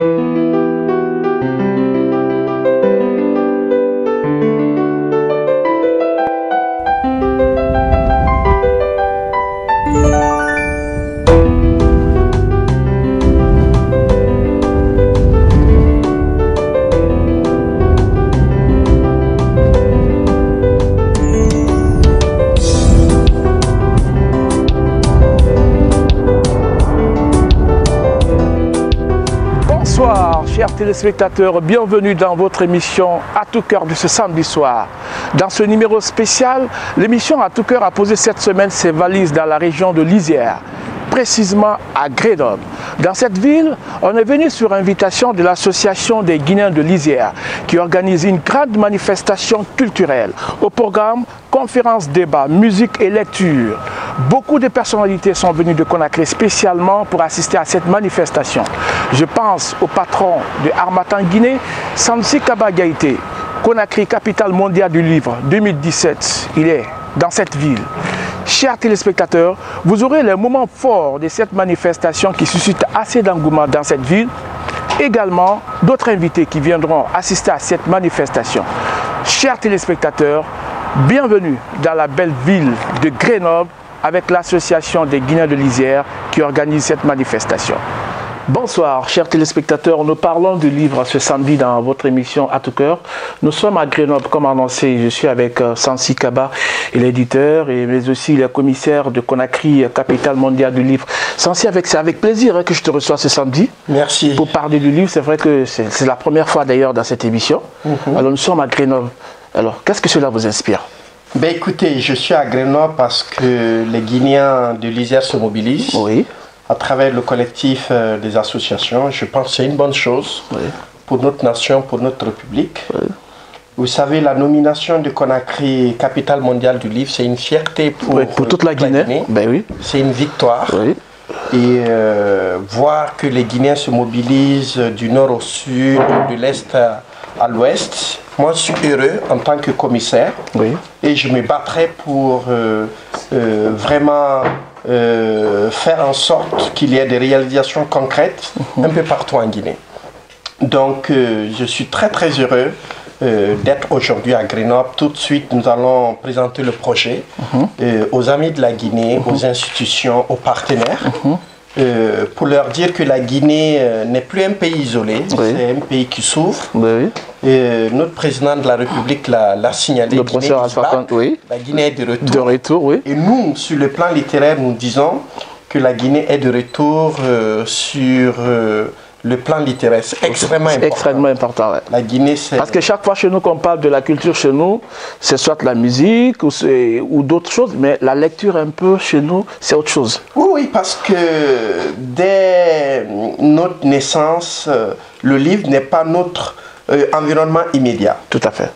Bonsoir chers téléspectateurs, bienvenue dans votre émission À tout cœur de ce samedi soir. Dans ce numéro spécial, l'émission À tout cœur a posé cette semaine ses valises dans la région de l'Isère, précisément à Grenoble. Dans cette ville, on est venu sur invitation de l'association des Guinéens de l'Isère qui organise une grande manifestation culturelle. Au programme, conférences, débats, musique et lecture. Beaucoup de personnalités sont venues de Conakry spécialement pour assister à cette manifestation. Je pense au patron de Harmattan Guinée, Sanusi Kaba Gaïté. Conakry, capitale mondiale du livre 2017. Il est dans cette ville. Chers téléspectateurs, vous aurez les moments forts de cette manifestation qui suscite assez d'engouement dans cette ville. Également, d'autres invités qui viendront assister à cette manifestation. Chers téléspectateurs, bienvenue dans la belle ville de Grenoble avec l'association des Guinéens de l'Isère qui organise cette manifestation. Bonsoir, chers téléspectateurs. Nous parlons du livre ce samedi dans votre émission À tout cœur. Nous sommes à Grenoble, comme annoncé. Je suis avec Sanusi Kaba, l'éditeur, mais aussi le commissaire de Conakry, capitale mondiale du livre. Sanusi, c'est avec plaisir que je te reçois ce samedi. Merci. Pour parler du livre, c'est vrai que c'est la première fois d'ailleurs dans cette émission. Alors nous sommes à Grenoble. Alors, qu'est-ce que cela vous inspire? Ben écoutez, je suis à Grenoble parce que les Guinéens de l'Isère se mobilisent. Oui. À travers le collectif des associations. Je pense que c'est une bonne chose pour notre nation, pour notre République. Vous savez, la nomination de Conakry, capitale mondiale du livre, c'est une fierté pour toute la Guinée. Ben oui. C'est une victoire. Et voir que les Guinéens se mobilisent du nord au sud, de l'est à l'ouest, moi je suis heureux en tant que commissaire. Et je me battrai pour vraiment faire en sorte qu'il y ait des réalisations concrètes un peu partout en Guinée. Donc je suis très heureux d'être aujourd'hui à Grenoble. Tout de suite nous allons présenter le projet aux amis de la Guinée, aux institutions, aux partenaires, pour leur dire que la Guinée n'est plus un pays isolé, c'est un pays qui souffre. Notre président de la République l'a signalé, le professeur Alpha, la Guinée est de retour. Et nous, sur le plan littéraire, nous disons que la Guinée est de retour sur le plan littéraire. C'est extrêmement important. Extrêmement important, La Guinée, parce que chaque fois chez nous qu'on parle de la culture chez nous, c'est soit la musique ou d'autres choses, mais la lecture un peu chez nous, c'est autre chose. Oui, parce que dès notre naissance, le livre n'est pas notre environnement immédiat. Tout à fait.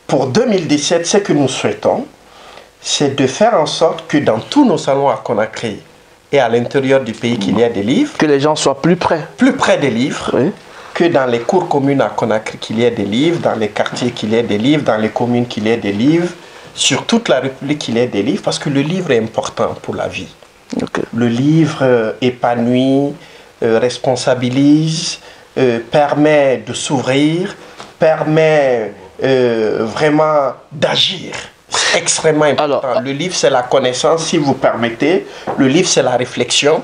Pour 2017, ce que nous souhaitons, c'est de faire en sorte que dans tous nos salons à Conakry et à l'intérieur du pays qu'il y ait des livres. Que les gens soient plus près. Plus près des livres. Que dans les cours communes à Conakry qu'il y ait des livres, dans les quartiers qu'il y ait des livres, dans les communes qu'il y ait des livres, sur toute la République qu'il y ait des livres, parce que le livre est important pour la vie. Le livre épanouit, responsabilise, permet de s'ouvrir, permet vraiment d'agir. C'est extrêmement important. Alors, le livre, c'est la connaissance, si vous permettez. Le livre, c'est la réflexion.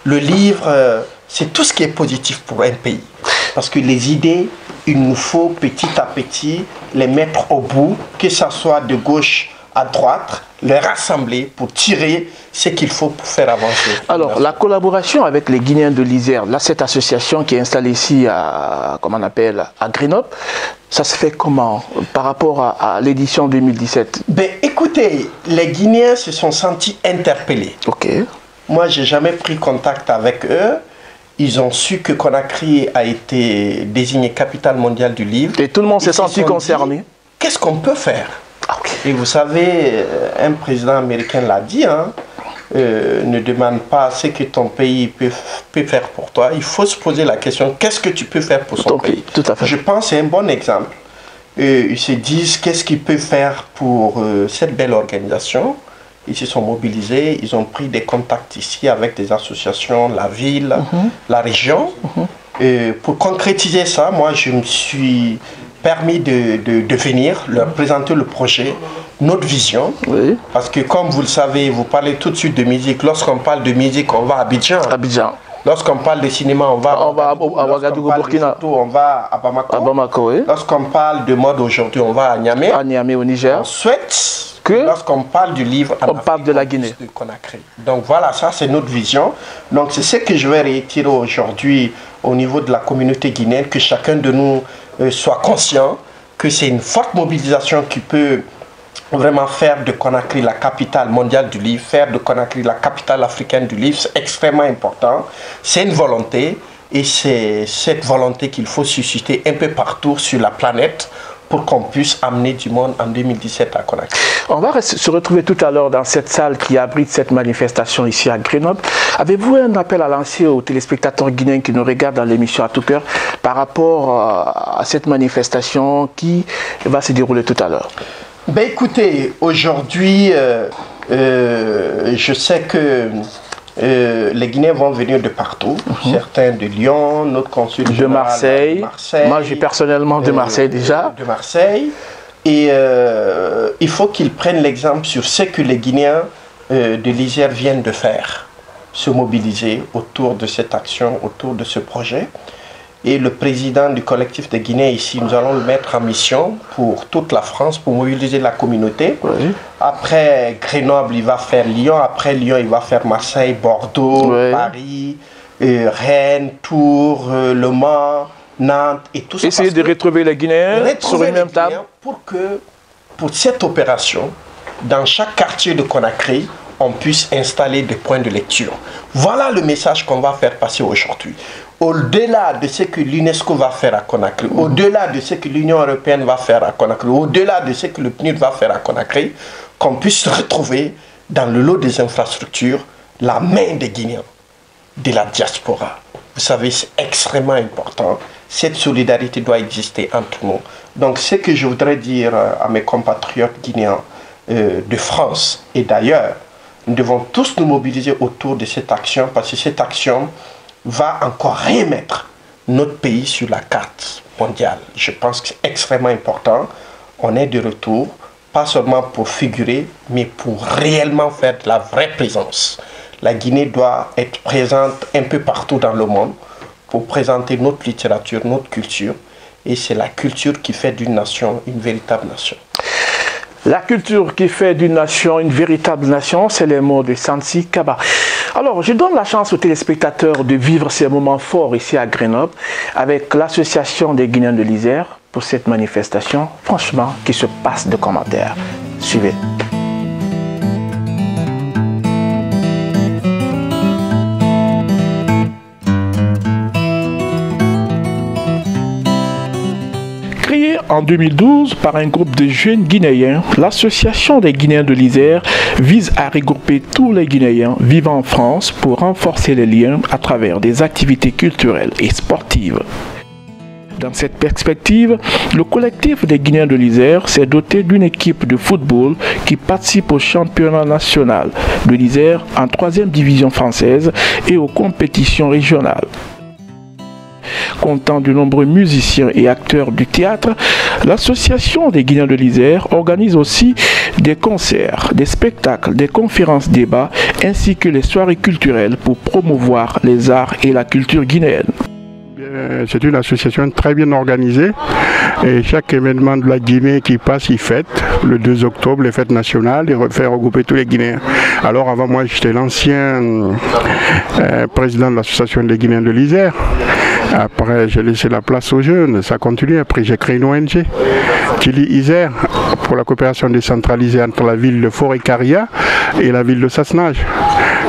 Le livre, c'est tout ce qui est positif pour un pays. Parce que les idées, il nous faut petit à petit les mettre au bout, que ce soit de gauche à droite, les rassembler pour tirer ce qu'il faut pour faire avancer. Alors, la collaboration avec les Guinéens de l'Isère, là, cette association qui est installée ici à, comment on appelle, à Grenoble, ça se fait comment par rapport à l'édition 2017? Ben, écoutez, les Guinéens se sont sentis interpellés. Moi, j'ai jamais pris contact avec eux. Ils ont su que Conakry a été désignée capitale mondiale du livre. Et tout le monde s'est senti concerné. Qu'est-ce qu'on peut faire? Et vous savez, un président américain l'a dit, hein, ne demande pas ce que ton pays peut faire pour toi. Il faut se poser la question, qu'est-ce que tu peux faire pour ton pays? Tout à fait. Je pense que c'est un bon exemple. Ils se disent, qu'est-ce qu'ils peuvent faire pour cette belle organisation? Ils se sont mobilisés, ils ont pris des contacts ici avec des associations, la ville, la région. pour concrétiser ça, moi je me suis permis de venir leur présenter le projet, notre vision. Oui. Parce que comme vous le savez, vous parlez tout de suite de musique. Lorsqu'on parle de musique, on va à Abidjan. Abidjan. Lorsqu'on parle de cinéma, on va à Ouagadougou, Burkina. On va à Bamako. À Bamako, oui. Lorsqu'on parle de mode aujourd'hui, on va à Niamey. À Niamey, au Niger. On souhaite que lorsqu'on parle du livre, on parle de la Guinée. De Conakry. Donc voilà, ça c'est notre vision. Donc c'est ce que je vais réitérer aujourd'hui au niveau de la communauté guinéenne, que chacun de nous soit conscient que c'est une forte mobilisation qui peut vraiment faire de Conakry la capitale mondiale du livre, faire de Conakry la capitale africaine du livre, c'est extrêmement important. C'est une volonté et c'est cette volonté qu'il faut susciter un peu partout sur la planète pour qu'on puisse amener du monde en 2017 à Conakry. On va se retrouver tout à l'heure dans cette salle qui abrite cette manifestation ici à Grenoble. Avez-vous un appel à lancer aux téléspectateurs guinéens qui nous regardent dans l'émission À tout cœur par rapport à cette manifestation qui va se dérouler tout à l'heure? Ben écoutez, aujourd'hui, je sais que les Guinéens vont venir de partout, certains de Lyon, notre consul de Marseille. Moi, j'ai personnellement de Marseille déjà. De Marseille. Et il faut qu'ils prennent l'exemple sur ce que les Guinéens de l'Isère viennent de faire, se mobiliser autour de cette action, autour de ce projet. Et le président du collectif de Guinée ici, nous allons le mettre en mission pour toute la France, pour mobiliser la communauté. Oui. Après Grenoble, il va faire Lyon. Après Lyon, il va faire Marseille, Bordeaux, oui. Paris, Rennes, Tours, Le Mans, Nantes et tout ça. Essayer de retrouver les Guinéens sur une même table. Pour cette opération, dans chaque quartier de Conakry, on puisse installer des points de lecture. Voilà le message qu'on va faire passer aujourd'hui. Au-delà de ce que l'UNESCO va faire à Conakry, au-delà de ce que l'Union européenne va faire à Conakry, au-delà de ce que le PNUD va faire à Conakry, qu'on puisse se retrouver dans le lot des infrastructures la main des Guinéens, de la diaspora. Vous savez, c'est extrêmement important. Cette solidarité doit exister entre nous. Donc, ce que je voudrais dire à mes compatriotes guinéens de France et d'ailleurs, nous devons tous nous mobiliser autour de cette action parce que cette action va encore remettre notre pays sur la carte mondiale. Je pense que c'est extrêmement important. On est de retour, pas seulement pour figurer, mais pour réellement faire de la vraie présence. La Guinée doit être présente un peu partout dans le monde pour présenter notre littérature, notre culture. Et c'est la culture qui fait d'une nation une véritable nation. La culture qui fait d'une nation une véritable nation, c'est les mots de Sansi Kaba. Alors, je donne la chance aux téléspectateurs de vivre ces moments forts ici à Grenoble avec l'association des Guinéens de l'Isère pour cette manifestation, franchement, qui se passe de commentaires. Suivez. Créée en 2012 par un groupe de jeunes Guinéens, l'association des Guinéens de l'Isère vise à regrouper tous les Guinéens vivant en France pour renforcer les liens à travers des activités culturelles et sportives. Dans cette perspective, le collectif des Guinéens de l'Isère s'est doté d'une équipe de football qui participe au championnat national de l'Isère en 3e division française et aux compétitions régionales. Comptant de nombreux musiciens et acteurs du théâtre, l'association des Guinéens de l'Isère organise aussi des concerts, des spectacles, des conférences débats ainsi que les soirées culturelles pour promouvoir les arts et la culture guinéenne. C'est une association très bien organisée et chaque événement de la Guinée qui passe, il fête. Le 2 octobre, les fêtes nationales, et fait regrouper tous les Guinéens. Alors avant moi, j'étais l'ancien président de l'association des Guinéens de l'Isère. Après, j'ai laissé la place aux jeunes, ça continue. Après, j'ai créé une ONG, Kili Isère, pour la coopération décentralisée entre la ville de Forêt-Caria et la ville de Sassenage.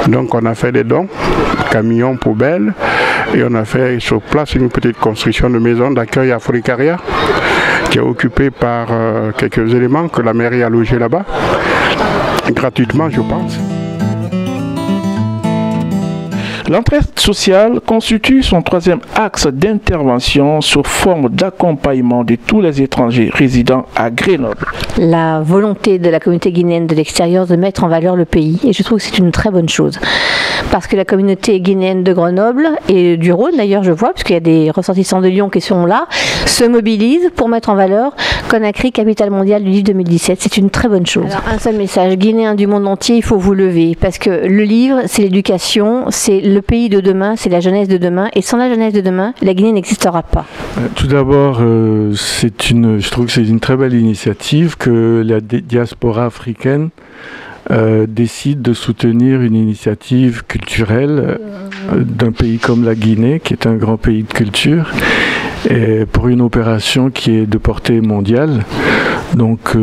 Donc, on a fait des dons, camions, poubelles, et on a fait sur place une petite construction de maison d'accueil à Forêt-Caria, qui est occupée par quelques éléments que la mairie a logés là-bas, gratuitement, je pense. L'entraide sociale constitue son troisième axe d'intervention sous forme d'accompagnement de tous les étrangers résidant à Grenoble. La volonté de la communauté guinéenne de l'extérieur de mettre en valeur le pays, et je trouve que c'est une très bonne chose. Parce que la communauté guinéenne de Grenoble et du Rhône, d'ailleurs je vois, puisqu'il y a des ressortissants de Lyon qui sont là, se mobilisent pour mettre en valeur Conakry, capitale mondiale du livre 2017. C'est une très bonne chose. Alors, un seul message, Guinéens du monde entier, il faut vous lever, parce que le livre, c'est l'éducation, c'est le pays de demain, c'est la jeunesse de demain, et sans la jeunesse de demain, la Guinée n'existera pas. Tout d'abord, je trouve que c'est une très belle initiative que la diaspora africaine décide de soutenir une initiative culturelle d'un pays comme la Guinée, qui est un grand pays de culture, et pour une opération qui est de portée mondiale. Donc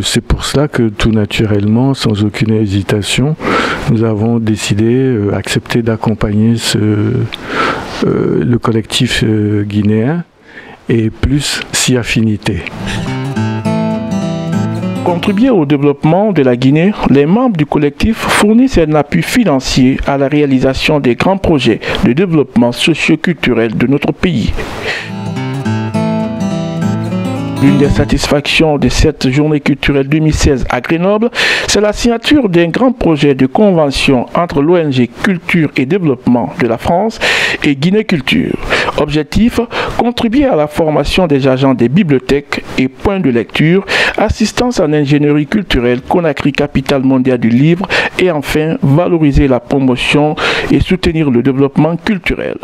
c'est pour cela que tout naturellement, sans aucune hésitation, nous avons décidé, accepté d'accompagner le collectif guinéen et plus si affinité. Contribuer au développement de la Guinée, les membres du collectif fournissent un appui financier à la réalisation des grands projets de développement socio-culturel de notre pays. L'une des satisfactions de cette journée culturelle 2016 à Grenoble, c'est la signature d'un grand projet de convention entre l'ONG Culture et Développement de la France et Guinée Culture. Objectif, contribuer à la formation des agents des bibliothèques et points de lecture, assistance en ingénierie culturelle, Conakry, capitale mondiale du livre, et enfin, valoriser la promotion et soutenir le développement culturel.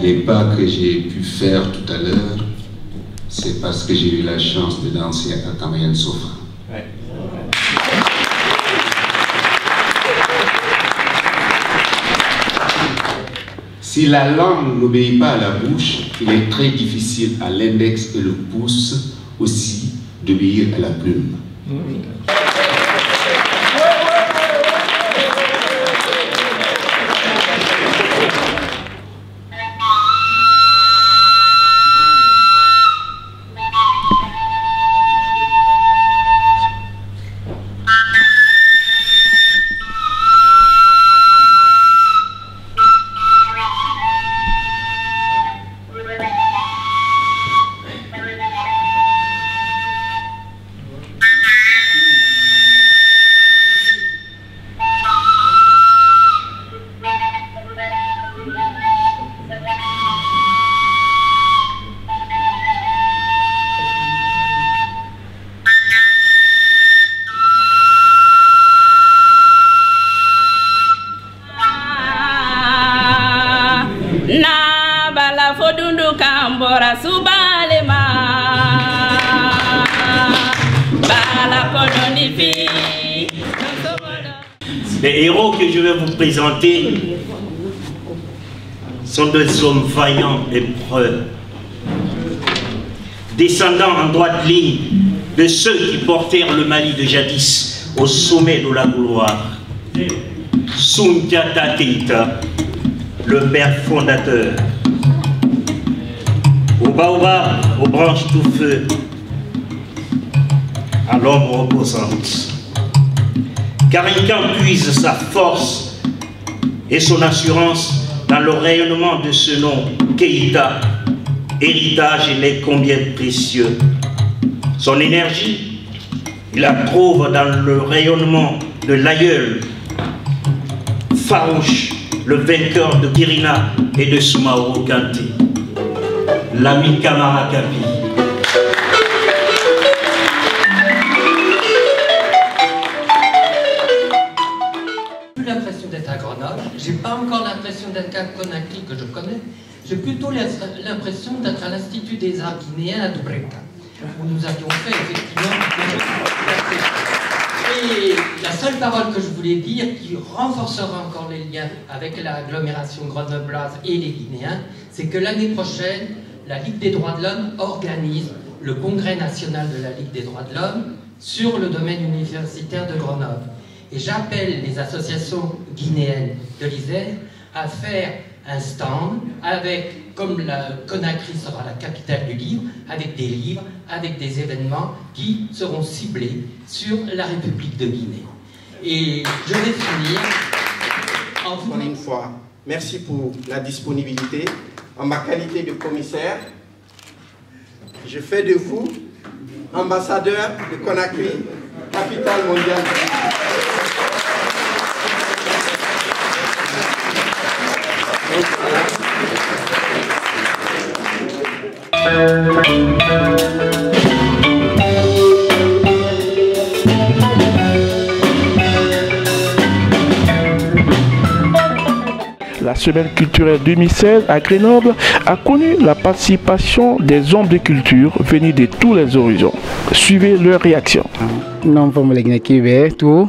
Les pas que j'ai pu faire tout à l'heure, c'est parce que j'ai eu la chance de danser à Kamayan Sofa. Ouais. Si la langue n'obéit pas à la bouche, il est très difficile à l'index et le pouce aussi d'obéir à la plume. Les héros que je vais vous présenter sont des hommes vaillants et preux, descendants en droite ligne de ceux qui portèrent le Mali de jadis au sommet de la gloire. Soundiata Keïta, le père fondateur. Au baobab, aux branches tout feu, à l'ombre reposante. Karinkan puise sa force et son assurance dans le rayonnement de ce nom, Keïta, héritage et n'est combien précieux. Son énergie, il la trouve dans le rayonnement de l'aïeul, farouche, le vainqueur de Kirina et de Soumaoro Kanté, l'ami Kamara Kapi. L'impression d'être à Grenoble, j'ai pas encore l'impression d'être à Conakry que je connais, j'ai plutôt l'impression d'être à l'Institut des Arts Guinéens à Dubreka, où nous avions fait effectivement. Et la seule parole que je voulais dire, qui renforcera encore les liens avec l'agglomération grenobloise et les Guinéens, c'est que l'année prochaine, la Ligue des droits de l'homme organise le congrès national de la Ligue des droits de l'homme sur le domaine universitaire de Grenoble. Et j'appelle les associations guinéennes de l'ISER à faire un stand avec, comme la Conakry sera la capitale du livre, avec des livres, avec des événements qui seront ciblés sur la République de Guinée. Et je vais finir en vous... Encore une fois, merci pour la disponibilité. En ma qualité de commissaire, je fais de vous ambassadeur de Conakry, capitale mondiale. La semaine culturelle 2016 à Grenoble a connu la participation des hommes de culture venus de tous les horizons. Suivez leur réaction. Non, pas les Guinéens tout.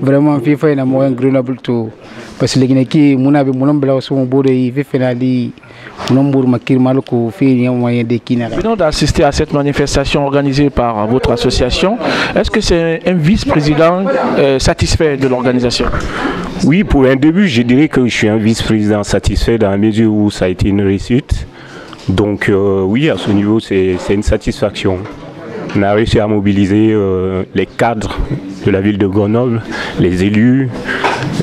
Vraiment, il faut un Grenoble tout. Parce que les Guinéens, mon ami, mon homme, son beau il fait finali. Venons d'assister à cette manifestation organisée par votre association. Est-ce que c'est un vice-président satisfait de l'organisation? Oui, pour un début, je dirais que je suis un vice-président satisfait dans la mesure où ça a été une réussite. Donc oui, à ce niveau, c'est une satisfaction. On a réussi à mobiliser les cadres de la ville de Grenoble, les élus,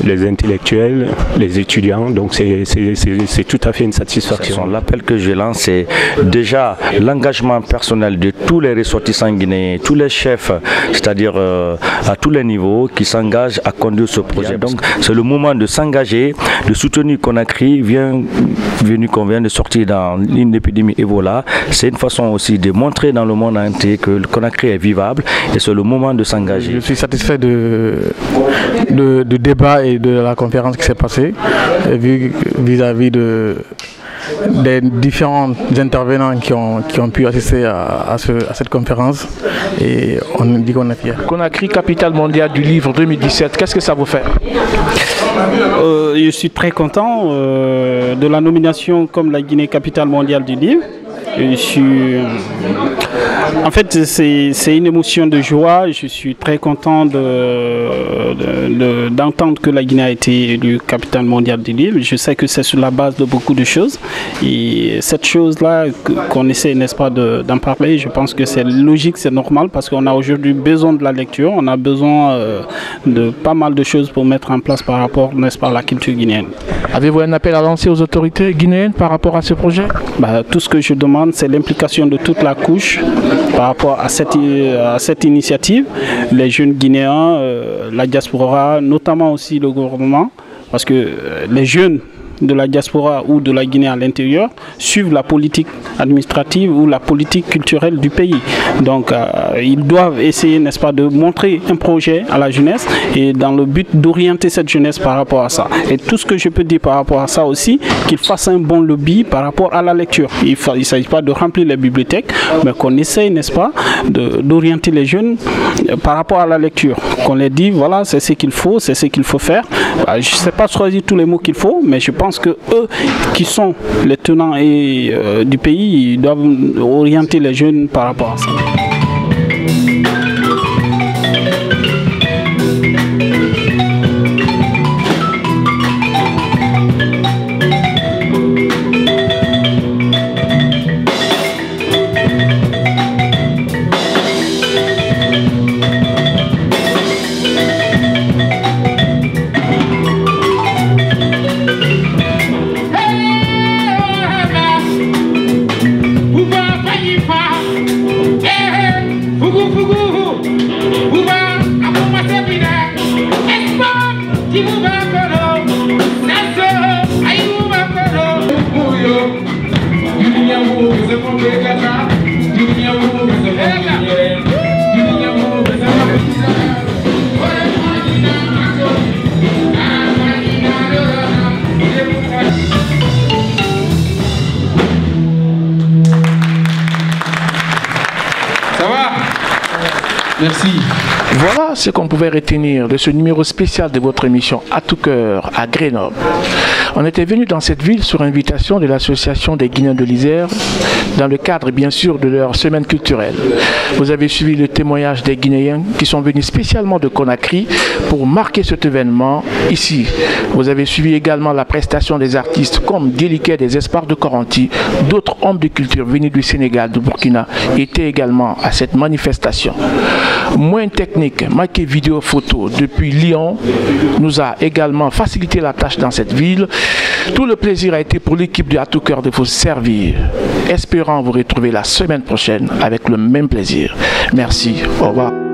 les intellectuels, les étudiants, donc c'est tout à fait une satisfaction. L'appel que je lance, c'est déjà l'engagement personnel de tous les ressortissants guinéens, tous les chefs, c'est-à-dire à tous les niveaux, qui s'engagent à conduire ce projet. Donc c'est le moment de s'engager, de soutenir Conakry, qu'on vient de sortir dans une épidémie Ebola. C'est une façon aussi de montrer dans le monde entier que le Conakry est vivable et c'est le moment de s'engager. Je suis satisfait du débat et de la conférence qui s'est passée vis-à-vis des différents intervenants qui ont pu assister à cette conférence et on dit qu'on est fiers. Conakry, capitale mondiale du livre 2017, qu'est-ce que ça vous fait? Je suis très content de la nomination comme la Guinée capitale mondiale du livre. En fait, c'est une émotion de joie. Je suis très content d'entendre que la Guinée a été élue capitale mondiale du livre. Je sais que c'est sur la base de beaucoup de choses. Et cette chose-là, qu'on essaie, n'est-ce pas, d'en parler, je pense que c'est logique, c'est normal, parce qu'on a aujourd'hui besoin de la lecture. On a besoin de pas mal de choses pour mettre en place par rapport, n'est-ce pas, à la culture guinéenne. Avez-vous un appel à lancer aux autorités guinéennes par rapport à ce projet? Tout ce que je demande, c'est l'implication de toute la couche par rapport à cette initiative, les jeunes Guinéens, la diaspora, notamment aussi le gouvernement, parce que les jeunes de la diaspora ou de la Guinée à l'intérieur suivent la politique administrative ou la politique culturelle du pays. Donc ils doivent essayer, n'est-ce pas, de montrer un projet à la jeunesse et dans le but d'orienter cette jeunesse par rapport à ça. Et tout ce que je peux dire par rapport à ça aussi, qu'ils fassent un bon lobby par rapport à la lecture. Il ne s'agit pas de remplir les bibliothèques, mais qu'on essaye, n'est-ce pas, d'orienter les jeunes par rapport à la lecture. Qu'on les dit, voilà, c'est ce qu'il faut, c'est ce qu'il faut faire. Je ne sais pas choisir tous les mots qu'il faut, mais je pense que eux, qui sont les tenants du pays, ils doivent orienter les jeunes par rapport à ça. Merci. Voilà ce qu'on pouvait retenir de ce numéro spécial de votre émission À tout cœur à Grenoble. On était venu dans cette ville sur invitation de l'association des Guinéens de l'Isère dans le cadre bien sûr de leur semaine culturelle. Vous avez suivi le témoignage des Guinéens qui sont venus spécialement de Conakry pour marquer cet événement ici. Vous avez suivi également la prestation des artistes comme Délicat des Espoirs de Coranti. D'autres hommes de culture venus du Sénégal, du Burkina étaient également à cette manifestation. Moins technique, Maquet vidéo photo depuis Lyon nous a également facilité la tâche dans cette ville. Tout le plaisir a été pour l'équipe de À tout cœur de vous servir. Espérant vous retrouver la semaine prochaine avec le même plaisir. Merci, au revoir.